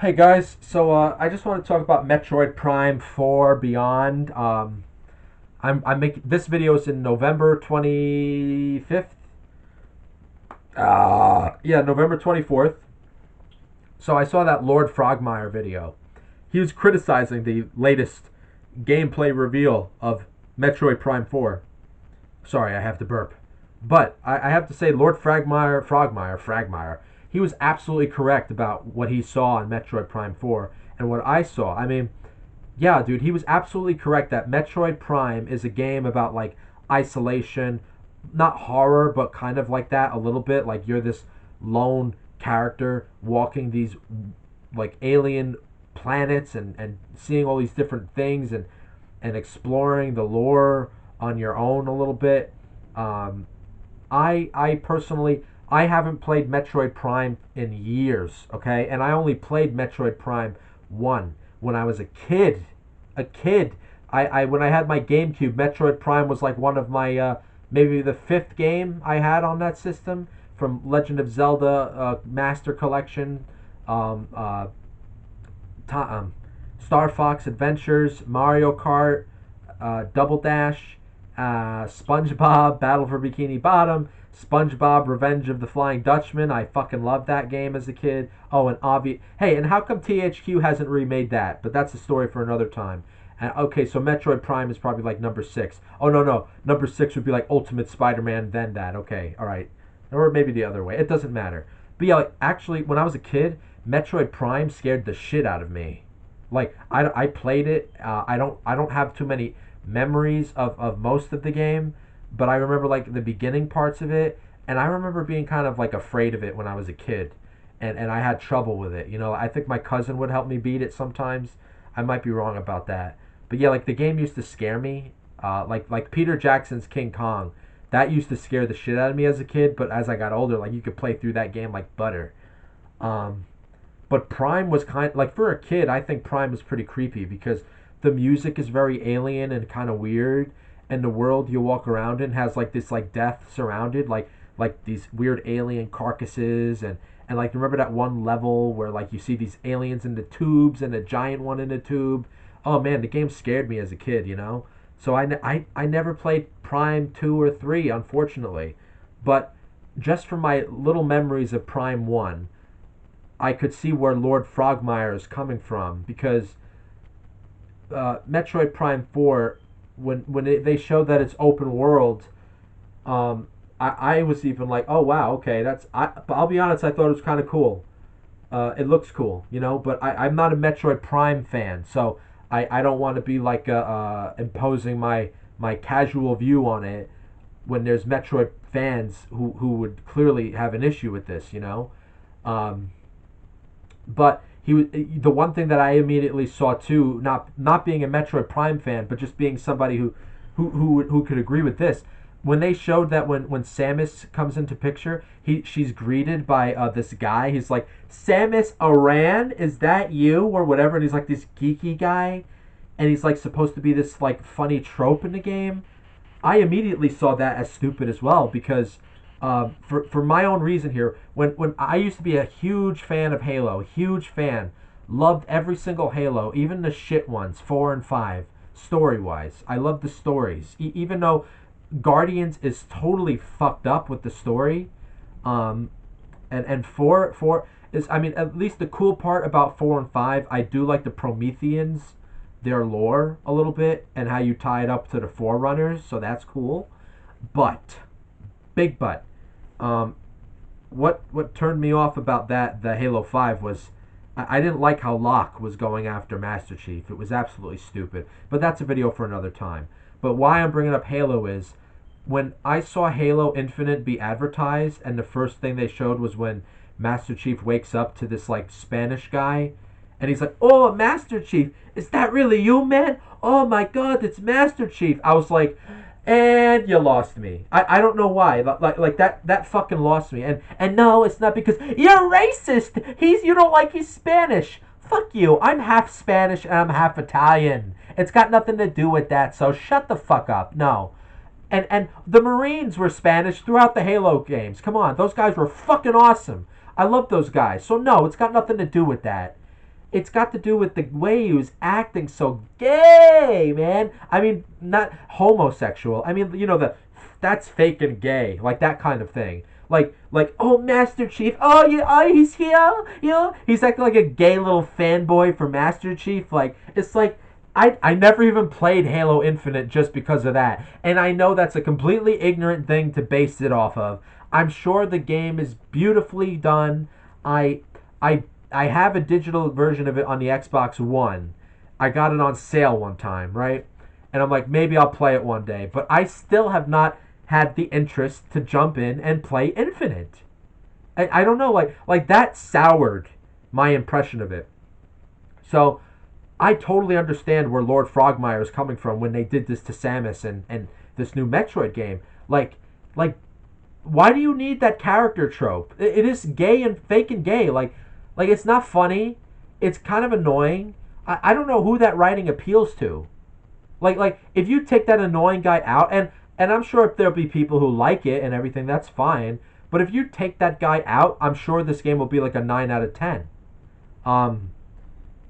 Hey guys, so I just want to talk about Metroid Prime 4 Beyond. I'm making this video is in November 25th. Yeah, November 24th. So I saw that Lord Frogmire video. He was criticizing the latest gameplay reveal of Metroid Prime 4. Sorry, I have to burp. But I have to say, Lord Fragmire, he was absolutely correct about what he saw in Metroid Prime 4 and what I saw. I mean, yeah, dude, he was absolutely correct that Metroid Prime is a game about like isolation, not horror, but kind of like that a little bit. Like you're this lone character walking these like alien planets and seeing all these different things and exploring the lore on your own a little bit. Um, I personally I haven't played Metroid Prime in years, okay? And I only played Metroid Prime 1 when I was a kid. A kid. I when I had my GameCube, Metroid Prime was like one of my maybe the fifth game I had on that system from Legend of Zelda Master Collection, um, uh, Star Fox Adventures, Mario Kart, Double Dash, SpongeBob Battle for Bikini Bottom, SpongeBob Revenge of the Flying Dutchman. I fucking loved that game as a kid. Oh, and Hey, and how come THQ hasn't remade that? But that's a story for another time. And okay, so Metroid Prime is probably like number six. Oh no, no, number six would be like Ultimate Spider-Man. Then that. Okay, all right, or maybe the other way. It doesn't matter. But yeah, like actually, when I was a kid, Metroid Prime scared the shit out of me. Like I played it. I don't have too many memories of most of the game, but I remember like the beginning parts of it, and I remember being kind of like afraid of it when I was a kid, and I had trouble with it. You know, I think my cousin would help me beat it sometimes. I might be wrong about that, but yeah, like the game used to scare me. Like Peter Jackson's King Kong, that used to scare the shit out of me as a kid. But as I got older, like you could play through that game like butter. Um, but Prime was kind like for a kid, I think Prime was pretty creepy because the music is very alien and kind of weird, and the world you walk around in has like this like death surrounded like these weird alien carcasses and like remember that one level where like you see these aliens in the tubes and a giant one in the tube. Oh man, the game scared me as a kid, you know. So I never played Prime 2 or 3 unfortunately, but just from my little memories of Prime 1, I could see where Lord Frogmire is coming from because Metroid Prime 4, they showed that it's open world, I was even like, oh wow, okay, but I'll be honest, I thought it was kind of cool. It looks cool, you know, but I'm not a Metroid Prime fan, so I don't want to be like imposing my casual view on it when there's Metroid fans who would clearly have an issue with this, you know. Um, but he was the one thing that I immediately saw too. Not being a Metroid Prime fan, but just being somebody who could agree with this. When they showed that when Samus comes into picture, she's greeted by this guy. He's like, Samus Aran, is that you or whatever? And he's like this geeky guy, and he's like supposed to be this like funny trope in the game. I immediately saw that as stupid as well because for my own reason here, when I used to be a huge fan of Halo, huge fan, loved every single Halo, even the shit ones, 4 and 5, story wise. I love the stories, even though Guardians is totally fucked up with the story. Um, and four is I mean at least the cool part about 4 and 5, I do like the Prometheans, their lore a little bit and how you tie it up to the Forerunners, so that's cool. But big but um, what turned me off about the Halo 5 was I didn't like how Locke was going after Master Chief. It was absolutely stupid. But that's a video for another time. But why I'm bringing up Halo is when I saw Halo Infinite be advertised, and the first thing they showed was when Master Chief wakes up to this like Spanish guy, and he's like, "Oh, Master Chief, is that really you, man? Oh my God, it's Master Chief." I was like, and you lost me. I don't know why. Like that fucking lost me. And no, it's not because you're racist. You don't like he's Spanish. Fuck you. I'm half Spanish and I'm half Italian. It's got nothing to do with that. So shut the fuck up. No. And the Marines were Spanish throughout the Halo games. Come on, those guys were fucking awesome. I love those guys. So no, it's got nothing to do with that. it's got to do with the way he was acting so gay, man. I mean, not homosexual. I mean, that's fake and gay, like that kind of thing. Like, oh, Master Chief, oh, yeah, oh, he's here, he's acting like a gay little fanboy for Master Chief. Like, it's like, I never even played Halo Infinite just because of that. And I know that's a completely ignorant thing to base it off of. I'm sure the game is beautifully done. I I I have a digital version of it on the Xbox One. I got it on sale one time, right? And I'm like, maybe I'll play it one day. But I still have not had the interest to jump in and play Infinite. I don't know, like that soured my impression of it. So I totally understand where Lord Frogmire is coming from when they did this to Samus and this new Metroid game. Like why do you need that character trope? It is gay and fake and gay. Like it's not funny. It's kind of annoying. I don't know who that writing appeals to. Like if you take that annoying guy out, and I'm sure if there'll be people who like it and everything, that's fine. But if you take that guy out, I'm sure this game will be like a 9 out of 10. Um,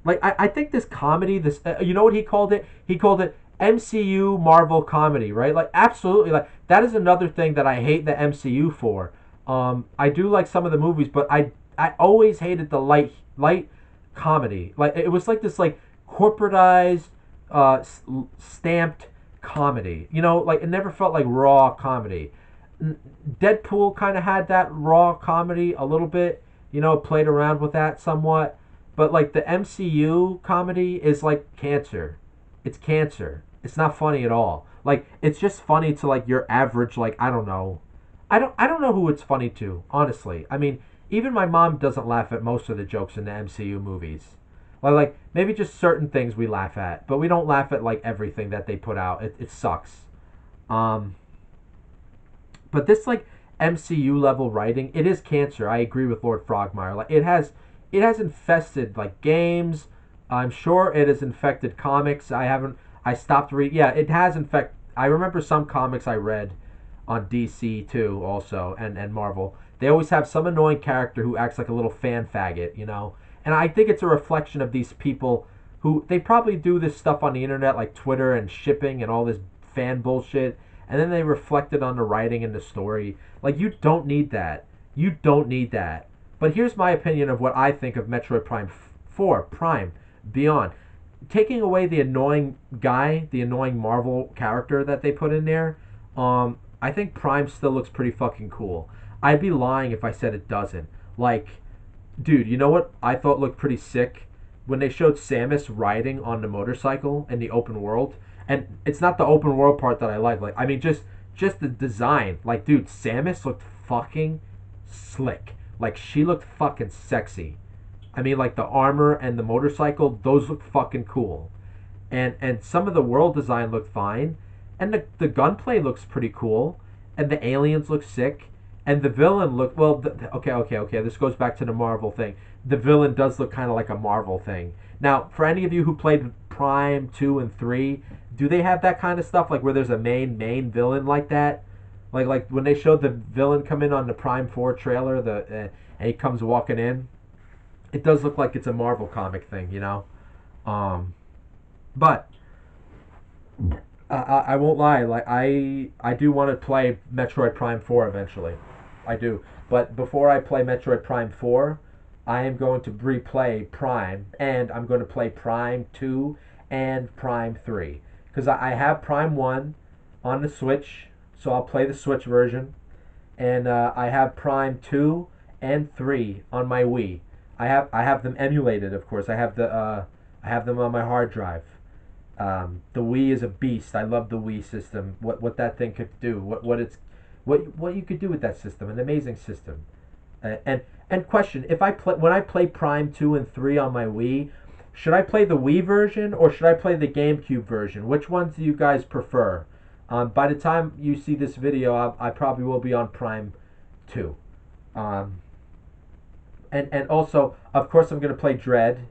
I think this comedy, this you know what he called it? He called it MCU Marvel comedy, right? Like absolutely, like that is another thing that I hate the MCU for. I do like some of the movies, but I always hated the light comedy. Like it was like this like corporatized, stamped comedy. Like it never felt like raw comedy. Deadpool kind of had that raw comedy a little bit. Played around with that somewhat. But like the MCU comedy is like cancer. It's cancer. It's not funny at all. Like it's just funny to like your average like I don't know. I don't know who it's funny to, honestly. I mean, even my mom doesn't laugh at most of the jokes in the MCU movies. Like maybe just certain things we laugh at, but we don't laugh at like everything that they put out. It sucks. Um but this like MCU level writing, it is cancer. I agree with Lord Frogmire. Like it has infested like games. I'm sure it has infected comics. I stopped reading. Yeah, it has infected. I remember some comics I read on DC too, also, and Marvel. They always have some annoying character who acts like a little fan faggot. And I think it's a reflection of these people who they probably do this stuff on the internet, like Twitter and shipping and all this fan bullshit, and then they reflect it on the writing and the story. Like you don't need that. You don't need that. But here's my opinion of what I think of Metroid Prime 4, Prime, Beyond. Taking away the annoying guy, the annoying Marvel character that they put in there, I think Prime still looks pretty fucking cool. I'd be lying if I said it doesn't. Like, dude, you know what I thought looked pretty sick? When they showed Samus riding on the motorcycle in the open world. And it's not the open world part that I like. Like, I mean, just the design. Like, dude, Samus looked fucking slick. Like, she looked fucking sexy. I mean, like the armor and the motorcycle, those look fucking cool. And some of the world design looked fine, and the gunplay looks pretty cool, and the aliens look sick, and the villain look well. Okay. This goes back to the Marvel thing. The villain does look kind of like a Marvel thing. Now, for any of you who played Prime 2 and 3, do they have that kind of stuff like where there's a main villain like that? Like when they showed the villain come in on the Prime 4 trailer, and he comes walking in, it does look like it's a Marvel comic thing. Um, but I won't lie. Like I do want to play Metroid Prime 4 eventually. I do. But before I play Metroid Prime 4, I am going to replay Prime, and I'm going to play Prime 2 and Prime 3 because I have Prime 1 on the Switch, so I'll play the Switch version, and I have Prime 2 and 3 on my Wii. I have them emulated, of course. I have them on my hard drive. The Wii is a beast. I love the Wii system. What that thing could do. What you could do with that system. An amazing system. And question: if when I play Prime 2 and 3 on my Wii, should I play the Wii version or should I play the GameCube version? Which ones do you guys prefer? By the time you see this video, I probably will be on Prime 2. Um, and also, of course, I'm gonna play Dread.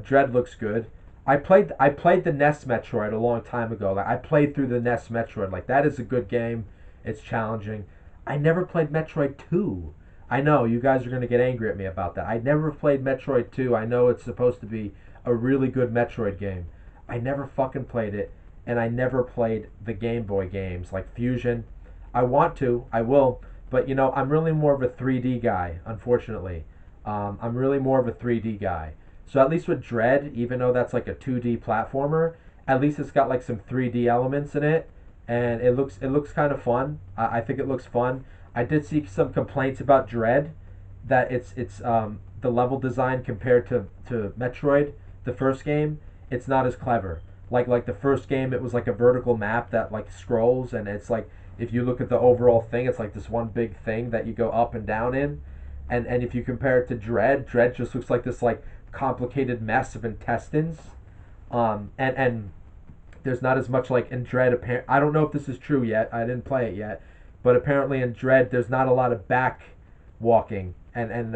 Dread looks good. I played the NES Metroid a long time ago. Like I played through the NES Metroid. Like that is a good game. It's challenging. I never played Metroid 2. I know you guys are gonna get angry at me about that. I never played Metroid 2. I know it's supposed to be a really good Metroid game. I never fucking played it, and I never played the Game Boy games like Fusion. I want to, I will, but I'm really more of a 3D guy. Unfortunately, I'm really more of a 3D guy. So at least with Dread, even though that's like a 2D platformer, at least it's got like some 3D elements in it, and it looks kind of fun. I think it looks fun. I did see some complaints about Dread, that it's the level design compared to Metroid, the first game, it's not as clever. Like the first game, it was like a vertical map that like scrolls, and it's like if you look at the overall thing, it's like this one big thing that you go up and down in, and if you compare it to Dread, Dread just looks like this like complicated mess of intestines, and there's not as much like in Dread. I don't know if this is true yet. I didn't play it yet, but apparently in Dread, there's not a lot of back walking, and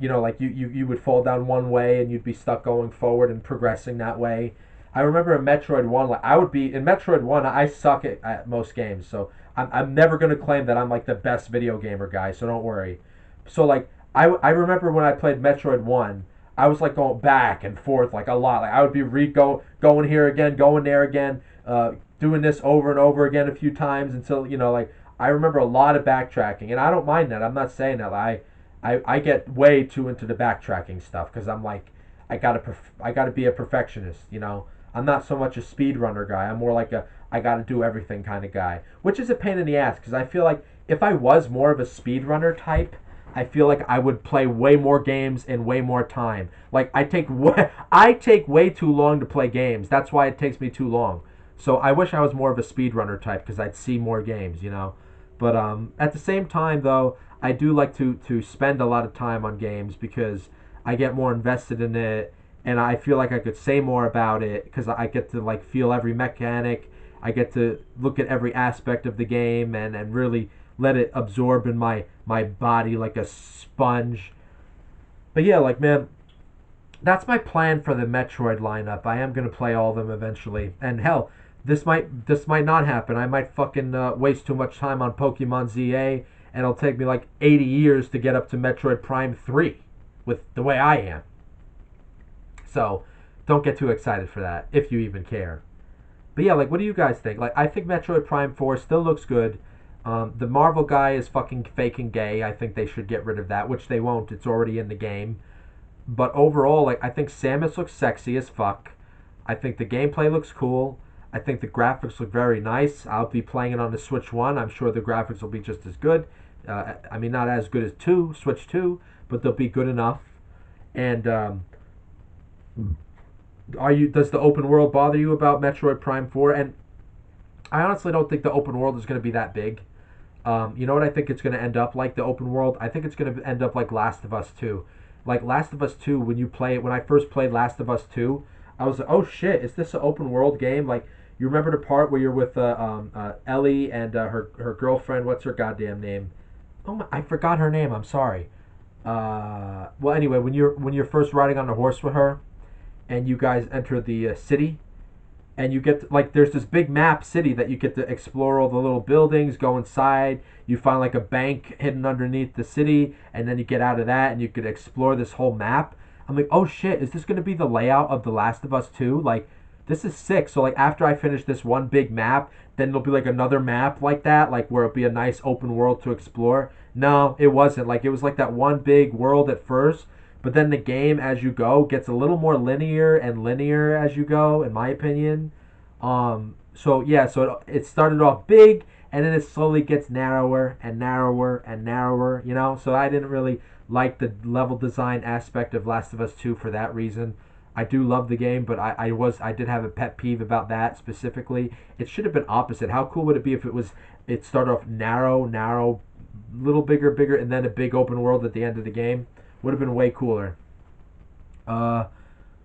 like you would fall down one way and you'd be stuck going forward and progressing that way. I remember in Metroid One, like I would be in Metroid One. I suck at most games, so I'm never gonna claim that I'm like the best video gamer guy. So don't worry. So like I remember when I played Metroid One, I was like going back and forth like a lot. Like I would be going here again, going there again, doing this over and over again a few times until like I remember a lot of backtracking, and I don't mind that. I'm not saying that I get way too into the backtracking stuff because I'm like I gotta be a perfectionist. I'm not so much a speedrunner guy. I'm more like a I gotta do everything kind of guy, which is a pain in the ass because I feel like if I was more of a speedrunner type, I feel like I would play way more games in way more time. Like I take way too long to play games. That's why it takes me too long. So I wish I was more of a speedrunner type because I'd see more games. But at the same time though, I do like to spend a lot of time on games because I get more invested in it, and I feel like I could say more about it because I get to like feel every mechanic. I get to look at every aspect of the game and really let it absorb in my body like a sponge. But yeah, like man, that's my plan for the Metroid lineup. I am gonna play all of them eventually, and hell, this might not happen. I might fucking waste too much time on Pokemon ZA, and it'll take me like 80 years to get up to Metroid Prime 3 with the way I am. So don't get too excited for that if you even care. But yeah, like, what do you guys think? Like, I think Metroid Prime 4 still looks good. The Marvel guy is fucking faking gay. I think they should get rid of that, which they won't. It's already in the game. But overall, like, I think Samus looks sexy as fuck. I think the gameplay looks cool. I think the graphics look very nice. I'll be playing it on the Switch 1. I'm sure the graphics will be just as good. I mean, not as good as 2, Switch 2, but they'll be good enough. And does the open world bother you about Metroid Prime 4? And I honestly don't think the open world is going to be that big. You know what I think it's going to end up like, the open world? I think it's going to end up like Last of Us 2. Like Last of Us 2, when you play it, when I first played Last of Us 2, I was like, oh shit, is this an open world game? Like, you remember the part where you're with Ellie and her girlfriend, what's her goddamn name? Oh my, I forgot her name, I'm sorry. Well, anyway, when you're first riding on the horse with her, and you guys enter the city, and you get to, like, there's this big map city that you get to explore all the little buildings, go inside, you find like a bank hidden underneath the city, and then you get out of that and you could explore this whole map. I'm like, oh shit, is this going to be the layout of The Last of Us 2? Like, this is sick. So like after I finish this one big map, then there'll be like another map like that, like where it'll be a nice open world to explore. No, it wasn't. Like, it was like that one big world at first, but then the game as you go gets a little more linear and linear as you go, in my opinion. So yeah, so it started off big, and then it slowly gets narrower and narrower and narrower. So I didn't really like the level design aspect of Last of Us 2 for that reason. I do love the game, but I did have a pet peeve about that specifically. It should have been opposite. How cool would it be if it started off narrow, little bigger, and then a big open world at the end of the game? Would have been way cooler. But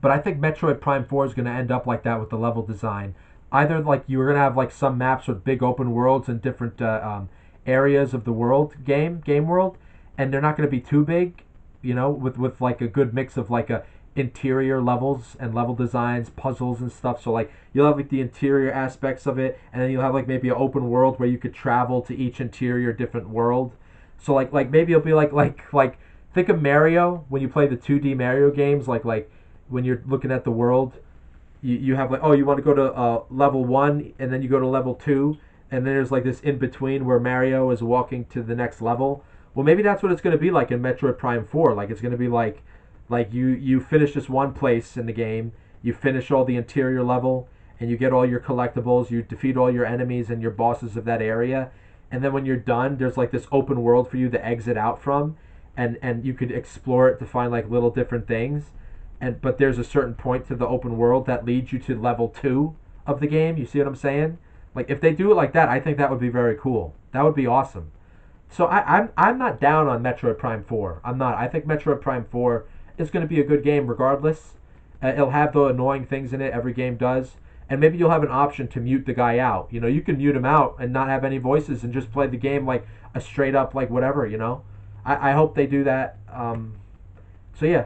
I think Metroid Prime 4 is going to end up like that with the level design. Either like you're going to have like some maps with big open worlds and different areas of the game world, and they're not going to be too big, with like a good mix of like a interior levels and level designs, puzzles and stuff. So like you'll have like the interior aspects of it, and then you'll have like maybe an open world where you could travel to each interior different world. So like maybe it'll be like think of Mario when you play the 2D Mario games, like when you're looking at the world, you have like, oh, you want to go to level one, and then you go to level two, and then there's like this in between where Mario is walking to the next level. Well, maybe that's what it's going to be like in Metroid Prime 4. Like it's going to be like you finish this one place in the game, you finish all the interior level, and you get all your collectibles, you defeat all your enemies and your bosses of that area, and then when you're done, there's like this open world for you to exit out from, and you could explore it to find like little different things, and but there's a certain point to the open world that leads you to level two of the game. You see what I'm saying? Like if they do it like that, I think that would be very cool. That would be awesome. So I'm not down on Metroid Prime 4. I'm not. I think Metroid Prime 4 is going to be a good game regardless. It'll have the annoying things in it every game does, and maybe you'll have an option to mute the guy out. You know, you can mute him out and not have any voices and just play the game like a straight up like whatever. You know, I hope they do that. So yeah,